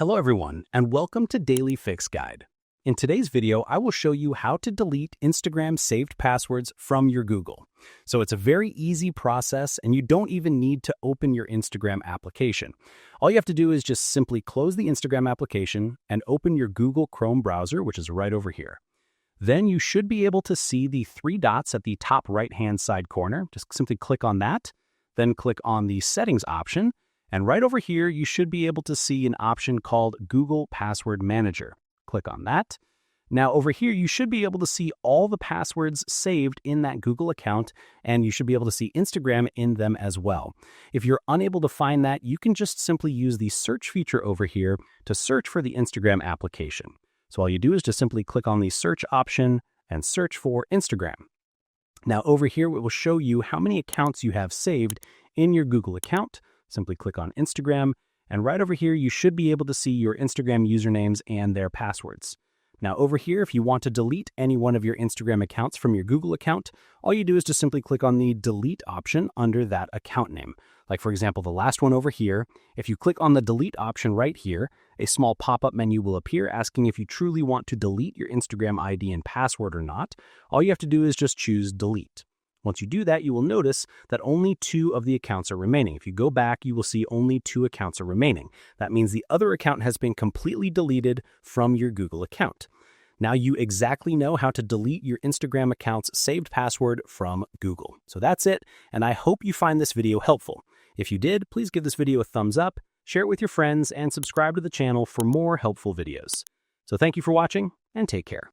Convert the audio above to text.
Hello everyone, and welcome to Daily Fix Guide. In today's video, I will show you how to delete Instagram saved passwords from your Google. So it's a very easy process, and you don't even need to open your Instagram application. All you have to do is just simply close the Instagram application and open your Google Chrome browser, which is right over here. Then you should be able to see the three dots at the top right-hand side corner. Just simply click on that, then click on the Settings option, and right over here, you should be able to see an option called Google Password Manager. Click on that. Now over here, you should be able to see all the passwords saved in that Google account, and you should be able to see Instagram in them as well. If you're unable to find that, you can just simply use the search feature over here to search for the Instagram application. So all you do is just simply click on the search option and search for Instagram. Now over here, it will show you how many accounts you have saved in your Google account. Simply click on Instagram, and right over here, you should be able to see your Instagram usernames and their passwords. Now over here, if you want to delete any one of your Instagram accounts from your Google account, all you do is just simply click on the delete option under that account name. Like for example, the last one over here, if you click on the delete option right here, a small pop-up menu will appear asking if you truly want to delete your Instagram ID and password or not. All you have to do is just choose delete. Once you do that, you will notice that only 2 of the accounts are remaining. If you go back, you will see only 2 accounts are remaining. That means the other account has been completely deleted from your Google account. Now you exactly know how to delete your Instagram account's saved password from Google. So that's it, and I hope you find this video helpful. If you did, please give this video a thumbs up, share it with your friends, and subscribe to the channel for more helpful videos. So thank you for watching, and take care.